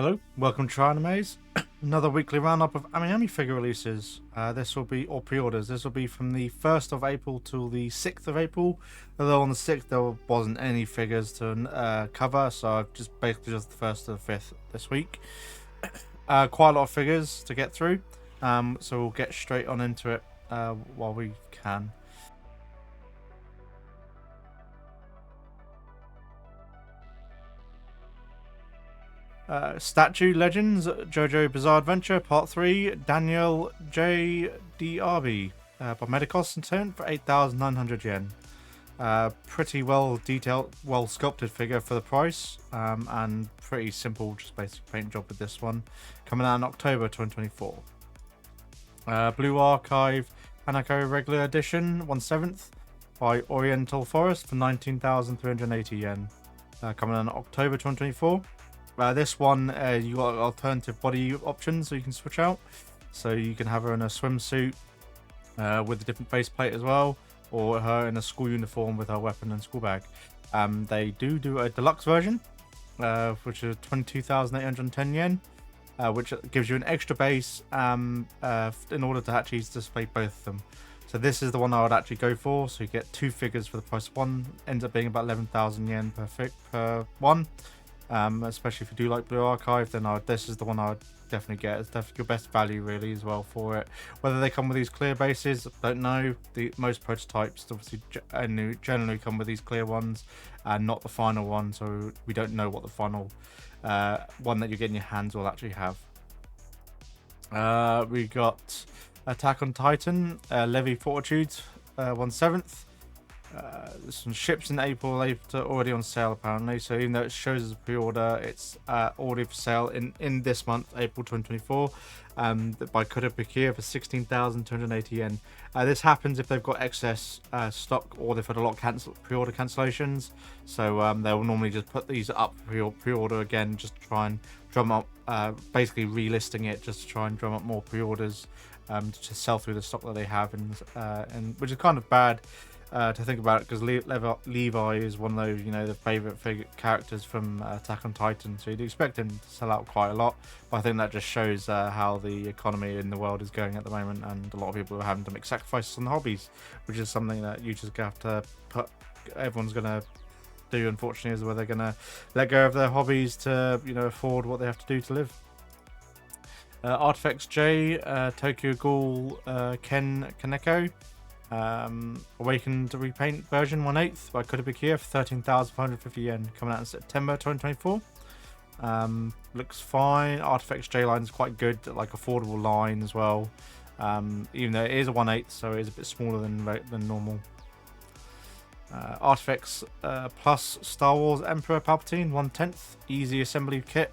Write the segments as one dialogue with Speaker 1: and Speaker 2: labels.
Speaker 1: Hello, welcome to Animes. Another weekly roundup of AmiAmi figure releases. This will be, or pre-orders. This will be from the 1st of April till the 6th of April. Although on the 6th there wasn't any figures to cover, so I've just basically just the 1st to the 5th this week. Quite a lot of figures to get through, so we'll get straight on into it while we can. Statue Legends JoJo Bizarre Adventure Part 3 Daniel J. D'Arby by Medicos Intent for 8,900 yen. Pretty well detailed, well sculpted figure for the price, and pretty simple, just basic paint job with this one. Coming out in October 2024. Blue Archive Hanako Regular Edition 1/7 by Oriental Forest for 19,380 yen. Coming out in October 2024. This one, you got alternative body options so you can switch out. So you can have her in a swimsuit with a different faceplate as well, or her in a school uniform with her weapon and school bag. They do a deluxe version, which is 22,810 yen, which gives you an extra base in order to actually display both of them. So this is the one I would actually go for. So you get two figures for the price of one. Ends up being about 11,000 yen per one. Especially if you do like Blue Archive, then this is the one I would definitely get. It's definitely your best value really as well for it. Whether they come with these clear bases, don't know. Most prototypes obviously generally come with these clear ones and not the final one, so we don't know what the final one that you get in your hands will actually have. We got Attack on Titan Levy Fortitudes 1/7. This one ships in April, already on sale apparently. So even though it shows as a pre-order, it's already for sale in this month, April 2024, by Koda Pikir for 16,280 yen. This happens if they've got excess stock or they've had a lot of pre-order cancellations. So they'll normally just put these up pre-order again, just to try and drum up, basically relisting it, just to try and drum up more pre-orders to sell through the stock that they have, and which is kind of bad. To think about it, because Levi is one of those, the favorite characters from Attack on Titan, so you'd expect him to sell out quite a lot. But I think that just shows how the economy in the world is going at the moment, and a lot of people are having to make sacrifices on the hobbies, which is something that you just have to everyone's gonna do, unfortunately, is where they're gonna let go of their hobbies to afford what they have to do to live. Artifacts J, Tokyo Ghoul Ken Kaneko. Awakened Repaint version 1/8 by Koda Pikir for 13,550 yen, coming out in September 2024. Looks fine. Artifacts J line is quite good, like affordable line as well. Even though it is a 1/8, so it is a bit smaller than normal. Artifacts Plus Star Wars Emperor Palpatine 1/10 easy assembly kit,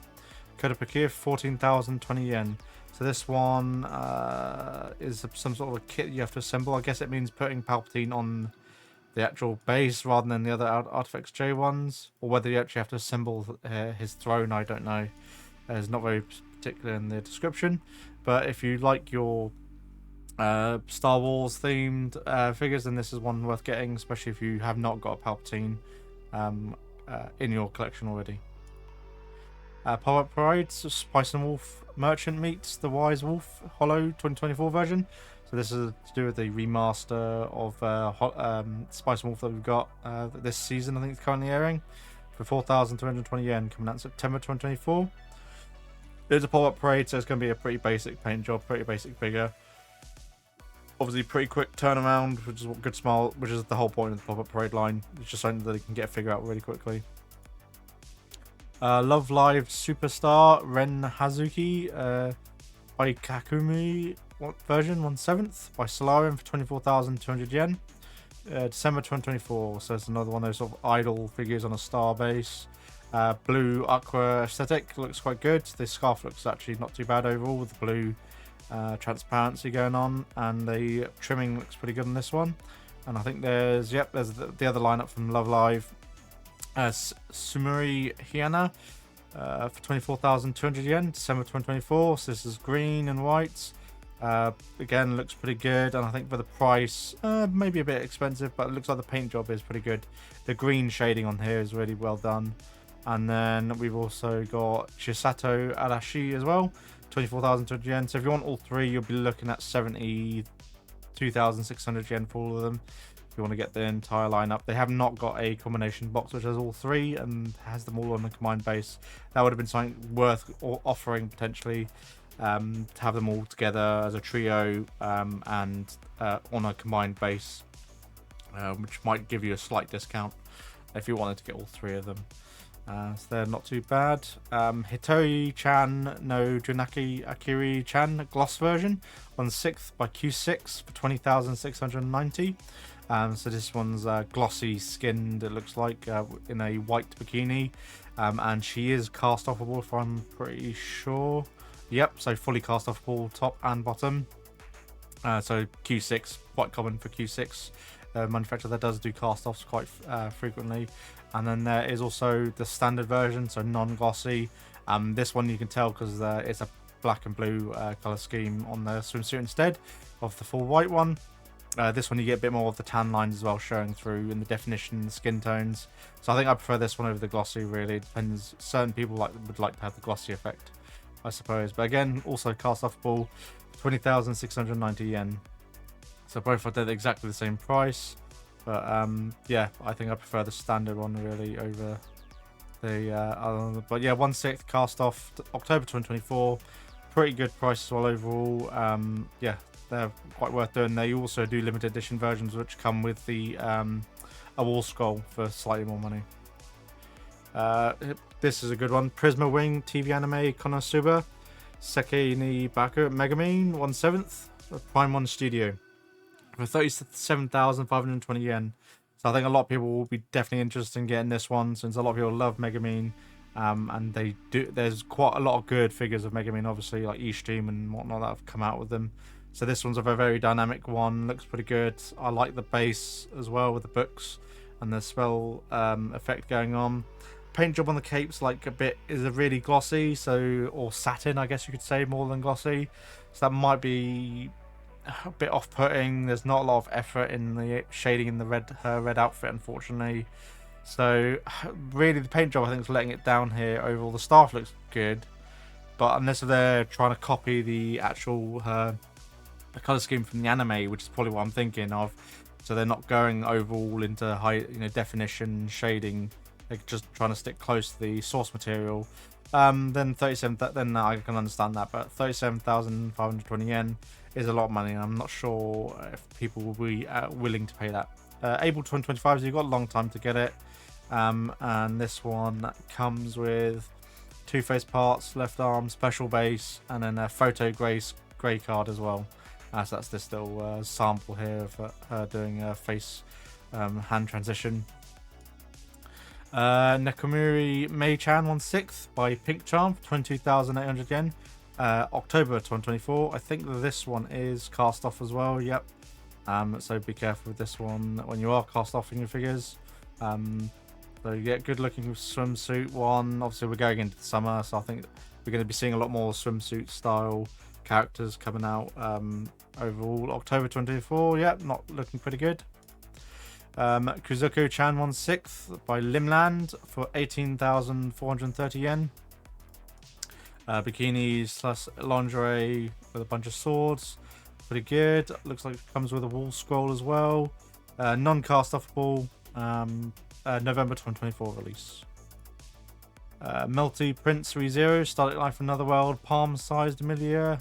Speaker 1: Koda Pikir for 14,020 yen. So this one is some sort of a kit you have to assemble. I guess it means putting Palpatine on the actual base rather than the other Artifacts J ones. Or whether you actually have to assemble his throne, I don't know. It's not very particular in the description. But if you like your Star Wars themed figures, then this is one worth getting, especially if you have not got a Palpatine in your collection already. Pop-Up Parade, Spice and Wolf Merchant meets the Wise Wolf Hollow 2024 version. So this is to do with the remaster of Spice and Wolf that we've got this season. I think it's currently airing for 4,220 yen, coming out in September 2024. It's a Pop-Up Parade, so it's going to be a pretty basic paint job, pretty basic figure. Obviously, pretty quick turnaround, which is good smile, which is the whole point of the Pop-Up Parade line. It's just something that they can get a figure out really quickly. Love Live Superstar Ren Hazuki by Kakumi version 1/7 by Solarium for 24,200 yen. December 2024, so it's another one of those sort of idol figures on a star base. Blue aqua aesthetic looks quite good. This scarf looks actually not too bad overall with the blue transparency going on, and the trimming looks pretty good on this one. And I think there's the other lineup from Love Live. Sumuri Hiana for 24,200 yen, December 2024. So this is green and white. Again, looks pretty good, and I think for the price, maybe a bit expensive, but it looks like the paint job is pretty good. The green shading on here is really well done. And then we've also got Chisato Arashi as well, 24,200 yen. So if you want all three, you'll be looking at 72,600 yen for all of them. If you want to get the entire lineup, they have not got a combination box which has all three and has them all on a combined base. That would have been something worth offering potentially, to have them all together as a trio and on a combined base, which might give you a slight discount if you wanted to get all three of them. So they're not too bad. Hitoi-chan no Junaki Akiri-chan gloss version, 1/6 by Q6 for 20,690. So this one's glossy skinned, it looks like, in a white bikini. And she is cast offable, if I'm pretty sure. Yep, so fully cast offable top and bottom. So Q6, quite common for Q6. Manufacturer that does do cast offs quite frequently. And then there is also the standard version, so non-glossy. This one you can tell because it's a black and blue color scheme on the swimsuit instead of the full white one. This one you get a bit more of the tan lines as well showing through in the definition and the skin tones. So I think I prefer this one over the glossy, really. It depends. Certain people would like to have the glossy effect, I suppose. But again, also cast offable, 20,690 yen. So both are exactly the same price. But yeah, I think I prefer the standard one really over the other. But yeah, 1/6 cast off October 2024. Pretty good price as well overall. Yeah, they're quite worth doing. They also do limited edition versions which come with the a wall scroll for slightly more money. This is a good one. Prisma Wing TV Anime Konosuba Seki ni Baku Megamine 1/7 Prime 1 Studio for 37,520 yen. So I think a lot of people will be definitely interested in getting this one since a lot of people love Megamine. And they do. There's quite a lot of good figures of Megamine, obviously, like Eastream and whatnot that have come out with them. So this one's a very, very dynamic one. Looks pretty good. I like the base as well with the books and the spell effect going on. Paint job on the capes is a really glossy, or satin, I guess you could say, more than glossy. So that might be a bit off-putting. There's not a lot of effort in the shading in her red outfit, unfortunately. So really the paint job I think is letting it down here overall. The staff looks good, but unless they're trying to copy the actual the color scheme from the anime, which is probably what I'm thinking of, so they're not going overall into high definition shading, they're just trying to stick close to the source material, then I can understand that. But 37,520 yen is a lot of money, and I'm not sure if people will be willing to pay that. April 2025, so you've got a long time to get it. And this one comes with two face parts, left arm, special base, and then a photo grey card as well. So that's this little sample here of her doing a face hand transition. Nekomuri Mei-chan 1/6 by Pink Charm, 22,800 yen. October 2024. I think that this one is cast off as well. Yep. So be careful with this one when you are cast offing your figures. So you get good looking swimsuit one. Obviously we're going into the summer, so I think we're going to be seeing a lot more swimsuit style characters coming out overall. October 2024. Yep, not looking pretty good. Kuzuko-chan 1/6 by Limland for 18,430 yen. Bikinis / lingerie with a bunch of swords. Pretty good. Looks like it comes with a wall scroll as well. Non-cast offable. November 2024 release. Melty Prince 3-0 Starlight Life Another World palm-sized Amelia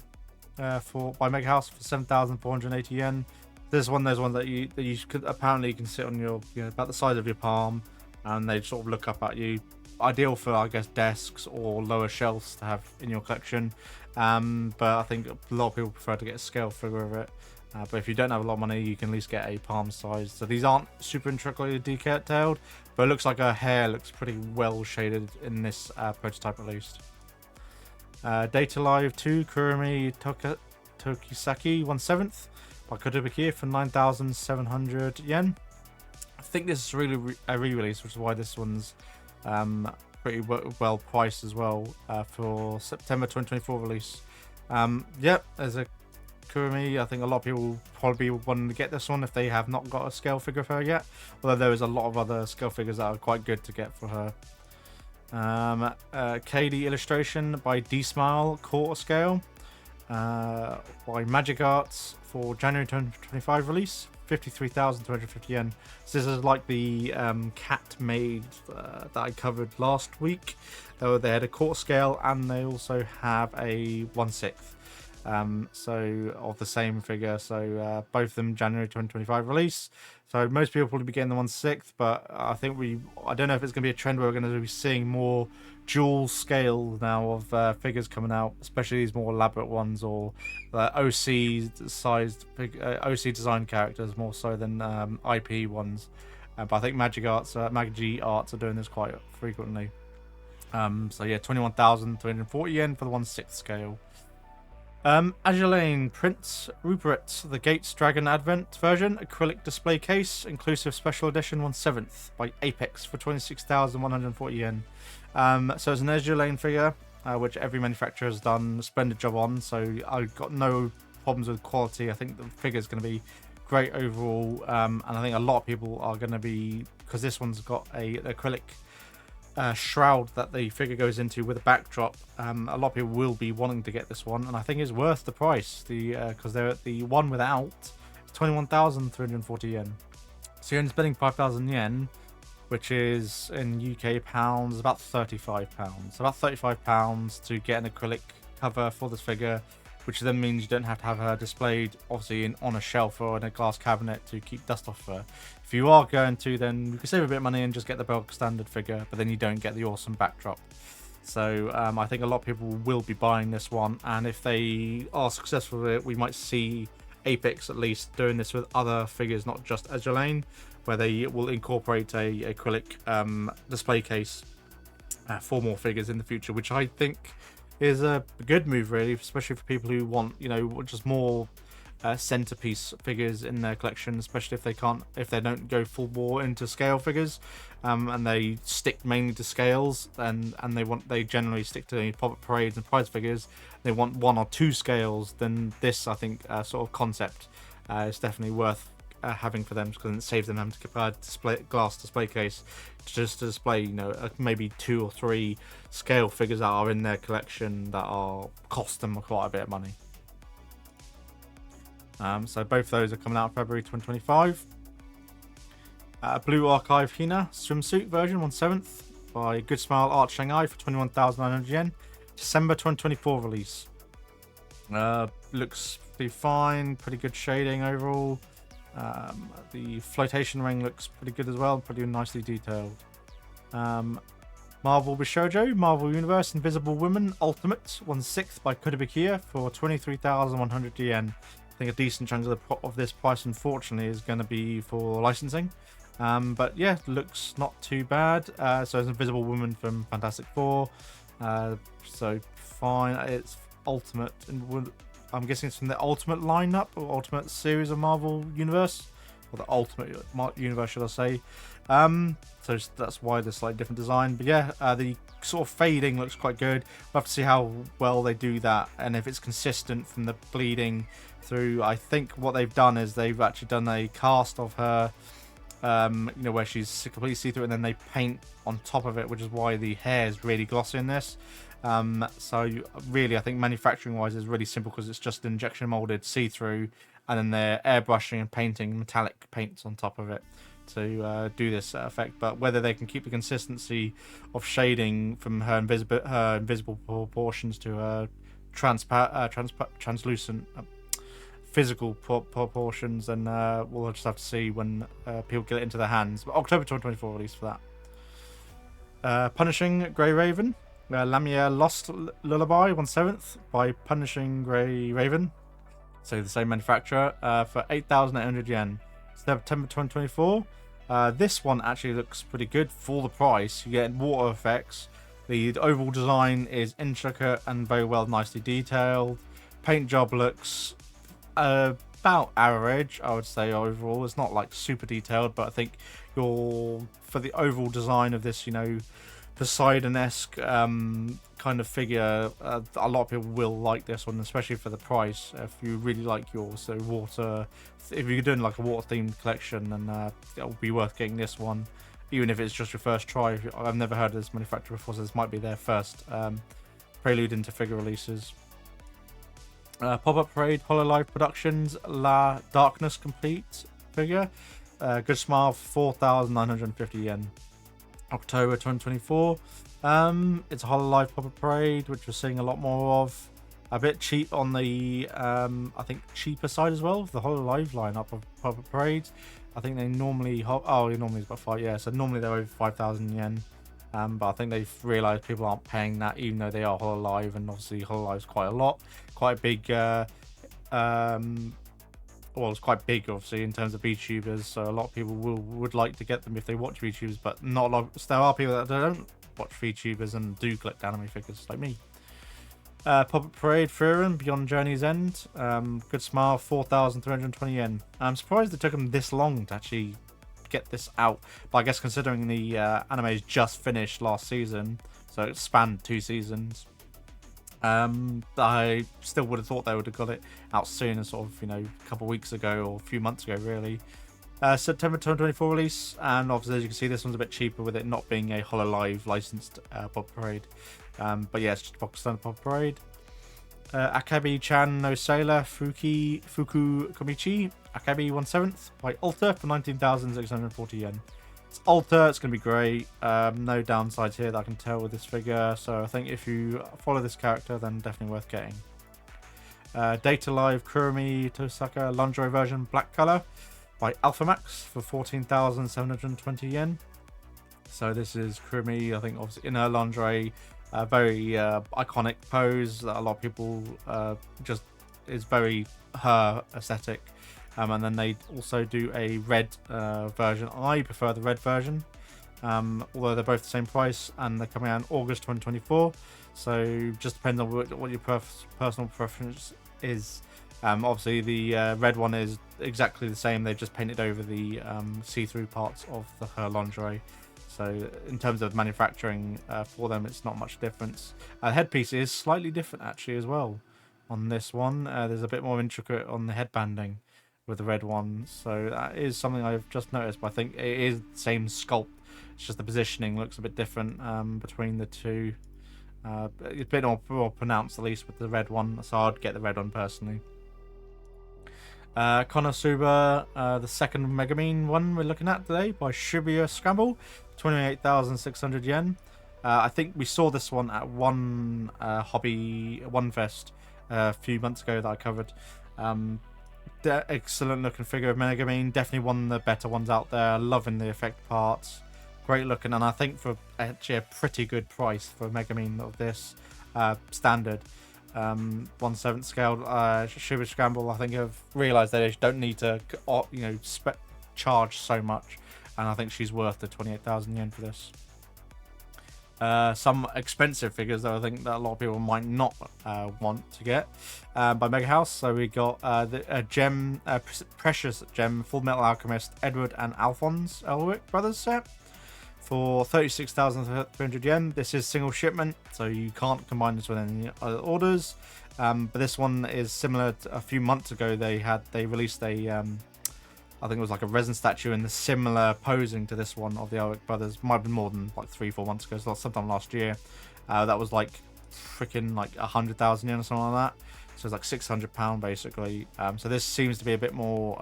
Speaker 1: by Mega House for 7,480 yen. This is one of those ones that you could apparently can sit on your about the size of your palm, and they sort of look up at you. Ideal for, I guess, desks or lower shelves to have in your collection. But I think a lot of people prefer to get a scale figure of it. But if you don't have a lot of money, you can at least get a palm size. So these aren't super intricately detailed, but it looks like her hair looks pretty well shaded in this prototype at least. Data Live 2 Kurumi Tokisaki 1/7 by Kotobukiya for 9,700 yen. I think this is really a re-release, which is why this one's pretty well priced as well for September 2024 release. Yep, there's a Kurumi. I think a lot of people will probably want to get this one if they have not got a scale figure of her yet, although there is a lot of other scale figures that are quite good to get for her. KD illustration by D Smile quarter scale. By Magic Arts for January 2025 release, 53,250 yen. So this is like the cat made that I covered last week. They had a quarter scale and they also have a 1/6. So of the same figure. So both of them January 2025 release. So most people will probably be getting the 1/6, but I don't know if it's going to be a trend where we're going to be seeing more dual scale now of figures coming out, especially these more elaborate ones or OC sized OC designed characters more so than IP ones. But I think Magic Arts are doing this quite frequently. So yeah, 21,340 yen for the 1/6 scale. Azure Lane Prince Rupert, the Gates Dragon Advent version, acrylic display case, inclusive special edition 1/7 by Apex for 26,140 yen. So it's an Azure Lane figure, which every manufacturer has done a splendid job on. So I've got no problems with quality. I think the figure is going to be great overall, and I think a lot of people are going to be, because this one's got a acrylic shroud that the figure goes into with a backdrop. A lot of people will be wanting to get this one, and I think it's worth the price. Because the one without 21,340 yen. So you're only spending 5,000 yen, which is in UK pounds about £35. About £35 to get an acrylic cover for this figure, which then means you don't have to have her displayed obviously on a shelf or in a glass cabinet to keep dust off her. If you are going to, then you can save a bit of money and just get the bulk standard figure, but then you don't get the awesome backdrop. So I think a lot of people will be buying this one, and if they are successful with it, we might see Apex at least doing this with other figures, not just Azure Lane, where they will incorporate a acrylic display case for more figures in the future, which I think is a good move, really, especially for people who want, just more centerpiece figures in their collection, especially if they don't go full bore into scale figures, and they stick mainly to scales, and they generally stick to pop-up parades and prize figures. They want 1 or 2 scales. Then this, I think, sort of concept is definitely worth having for them, because it saves them having to buy a glass display case just to display, maybe 2 or 3 scale figures that are in their collection that cost them quite a bit of money. So both those are coming out February 2025. Blue Archive Hina swimsuit version 1/7 by Good Smile Art Shanghai for 21,900 yen. December 2024 release. Looks pretty fine, pretty good shading overall. The flotation ring looks pretty good as well, pretty nicely detailed. Marvel Bishoujo, Marvel Universe Invisible Woman Ultimate 1/6 by Kudabikia for 23,100 yen. I think a decent chunk of this price, unfortunately, is going to be for licensing. But yeah, looks not too bad. So it's Invisible Woman from Fantastic Four. So fine. It's Ultimate. I'm guessing it's from the Ultimate lineup or Ultimate series of Marvel Universe. Or the Ultimate Universe, should I say. So that's why there's slightly different design. But yeah, the sort of fading looks quite good. We'll have to see how well they do that, and if it's consistent from the bleeding through. I think what they've done is they've actually done a cast of her, where she's completely see-through, and then they paint on top of it, which is why the hair is really glossy in this. So really, I think manufacturing-wise is really simple, because it's just injection molded see-through, and then they're airbrushing and painting metallic paints on top of it to do this effect. But whether they can keep the consistency of shading from her invisible proportions to her translucent physical proportions, and we'll just have to see when people get it into their hands. But October 2024 release for that. Punishing Grey Raven, Lamia Lost Lullaby 1/7 by Punishing Grey Raven, so the same manufacturer, for 8,800 yen. September 2024. This one actually looks pretty good for the price. You get water effects. The overall design is intricate and very well, nicely detailed. Paint job looks about average, I would say, overall. It's not like super detailed, but I think for the overall design of this, Poseidon-esque kind of figure, a lot of people will like this one, especially for the price. If you really like if you're doing like a water themed collection, then it will be worth getting this one. even if it's just your first try. I've never heard of this manufacturer before, so this might be their first prelude into figure releases. Pop-Up Parade Hololive Productions La Darkness Complete figure. Good Smile, 4,950 yen. October 2024. It's a Hololive Pop-Up Parade, which we're seeing a lot more of. A bit cheap on the, I think, cheaper side as well. The Hololive lineup of Pop-Up Parades. I think they normally, normally it's about 5, yeah, so normally they're over 5,000 yen. But I think they've realised people aren't paying that, even though they are Hololive, and obviously Hololive's quite a lot. Quite a big, well, it's quite big, obviously, in terms of VTubers, so a lot of people would like to get them if they watch VTubers, but not a lot. There are people that don't watch VTubers and do collect anime figures, like me. Pop-Up Parade Furin Beyond Journey's End. Good Smile, 4,320 yen. I'm surprised it took them this long to actually get this out, but I guess considering the anime's just finished last season, so it spanned 2 seasons, I still would have thought they would have got it out soon, sort of, a couple of weeks ago or a few months ago, really. September 2024 release, and obviously as you can see, this one's a bit cheaper with it not being a Hololive licensed Pop Parade. But yeah, it's just a box standard Pop Parade. Akabi-chan no Sailor Fuku Komichi Akabi 1/7 by Alter for 19,640 yen. It's Alter, it's going to be great. No downsides here that I can tell with this figure, so I think if you follow this character, then definitely worth getting. Data Live Kurumi Tosaka lingerie version black color by Alphamax for 14,720 yen. So this is Kurumi, I think, obviously in her lingerie. Very iconic pose that a lot of people just is very her aesthetic. And then they also do a red version. I prefer the red version, although they're both the same price, and they're coming out in August 2024. So just depends on what your personal preference is. Obviously the red one is exactly the same. They've just painted over the see-through parts of her lingerie. So in terms of manufacturing for them, it's not much difference. The headpiece is slightly different actually as well on this one. There's a bit more intricate on the headbanding with the red one. So that is something I've just noticed, but I think it is the same sculpt. It's just the positioning looks a bit different between the two. It's a bit more pronounced, at least with the red one, so I'd get the red one personally. Konosuba, the second Megamine one we're looking at today by Shibuya Scramble, 28,600 yen. I think we saw this one at one Fest a few months ago that I covered. Excellent looking figure of Megamine, definitely one of the better ones out there. Loving the effect parts, great looking, and I think for actually a pretty good price for Megamine of this standard. 1/7 scale. Shibuya Scramble, I think, have realised that they don't need to, charge so much, and I think she's worth the 28,000 yen for this. Some expensive figures that I think that a lot of people might not want to get by Mega House. So we got the Precious Gem Full Metal Alchemist Edward and Alphonse Elric brothers set for 36,300 yen. This is single shipment, so you can't combine this with any other orders. But this one is similar to a few months ago. They released a, I think it was like a resin statue in the similar posing to this one of the Elric brothers. Might have been more than like 3-4 months ago, so sometime last year. That was like freaking like 100,000 yen or something like that. So it's like £600 basically. So this seems to be a bit more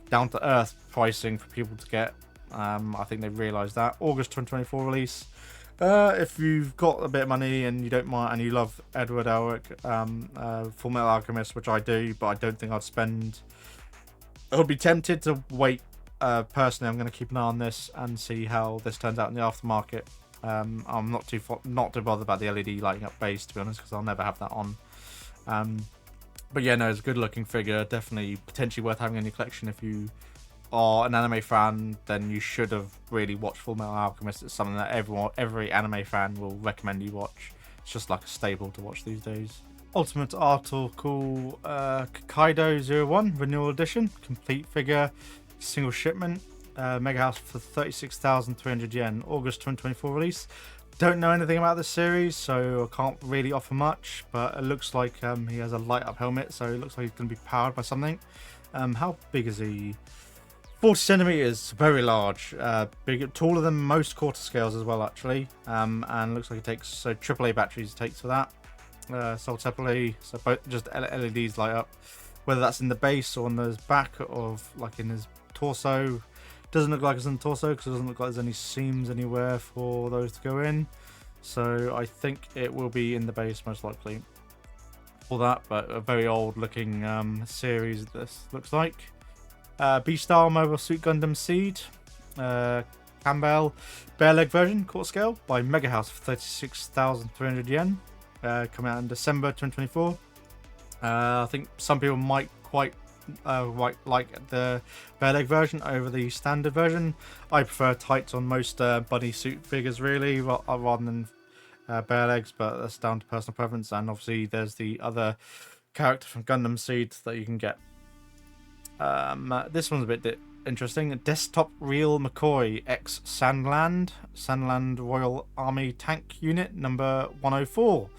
Speaker 1: down to earth pricing for people to get. I think they've realised that. August 2024 release. If you've got a bit of money and you don't mind and you love Edward Elric, Full Metal Alchemist, which I do, but I don't think I'd spend. I would be tempted to wait. Personally, I'm going to keep an eye on this and see how this turns out in the aftermarket. I'm not too bothered about the LED lighting up base, to be honest, because I'll never have that on. But yeah, no, it's a good looking figure. Definitely potentially worth having in your collection if you are an anime fan. Then you should have really watched Full Metal Alchemist. It's something that every anime fan will recommend you watch. It's just like a staple to watch these days. Ultimate Article Kaido 01 Renewal Edition, complete figure, single shipment, Mega House for 36,300 yen, August 2024 release. Don't know anything about this series, so I can't really offer much, but it looks like he has a light up helmet, so it looks like he's going to be powered by something. How big is he? 40 centimeters, very large, big, taller than most quarter scales as well, actually. And looks like it takes AAA batteries. It takes for that. Sold separately, so both just LEDs light up. Whether that's in the base or on the back of, like, in his torso, doesn't look like it's in the torso because it doesn't look like there's any seams anywhere for those to go in. So I think it will be in the base most likely for that, but a very old looking series this looks like. B-Style Mobile Suit Gundam Seed, Campbell bare leg version, quarter scale by Mega House for 36,300 yen, coming out in December 2024. I think some people might quite like the bare leg version over the standard version. I prefer tights on most bunny suit figures really, rather than bare legs, but that's down to personal preference. And obviously there's the other character from Gundam Seed that you can get. This one's a bit interesting. Desktop Real McCoy X Sandland Royal Army Tank Unit number 104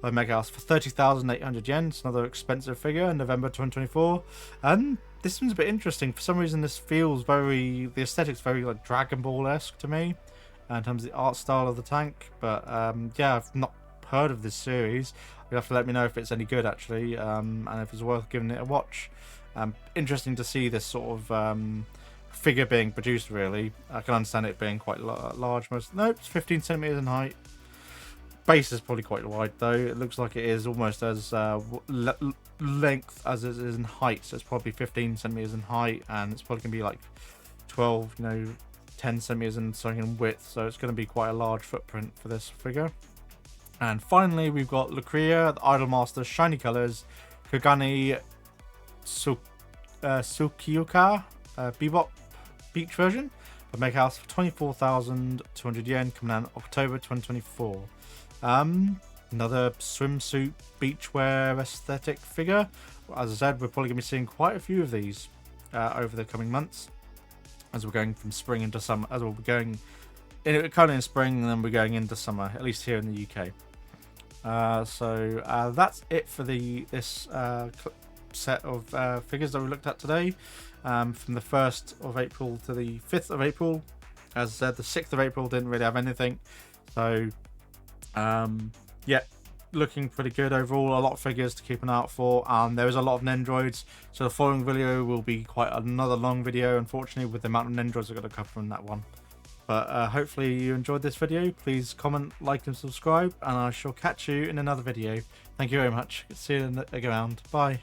Speaker 1: by Mega House for 30,800 yen. It's another expensive figure in November 2024. And this one's a bit interesting. For some reason, this feels the aesthetic's very like Dragon Ball-esque to me in terms of the art style of the tank. But yeah, I've not heard of this series. You have to let me know if it's any good actually, and if it's worth giving it a watch. Interesting to see this sort of figure being produced, really. I can understand it being quite large. Nope, it's 15 centimeters in height. Base is probably quite wide though. It looks like it is almost as length as it is in height, so it's probably 15 centimeters in height, and it's probably going to be like 12, 10 centimeters in something in width, so it's going to be quite a large footprint for this figure. And finally, we've got Lucria, the Idolmaster Shiny Colors, Kogani Tsukioka Bebop Beach version of Mega House for 24,200 yen, coming out in October 2024. Another swimsuit beachwear aesthetic figure. As I said, we're probably going to be seeing quite a few of these over the coming months as we're going from spring into summer. As we'll be going currently in spring, and then we're going into summer, at least here in the UK. So that's it for this set of figures that we looked at today, from the 1st of April to the 5th of April. As I said, the 6th of April didn't really have anything, so yeah, looking pretty good overall. A lot of figures to keep an eye out for, and there is a lot of Nendroids, so the following video will be quite another long video, unfortunately, with the amount of Nendroids I've got to cover in that one. But hopefully you enjoyed this video. Please comment, like and subscribe, and I shall catch you in another video. Thank you very much. See you around. Bye.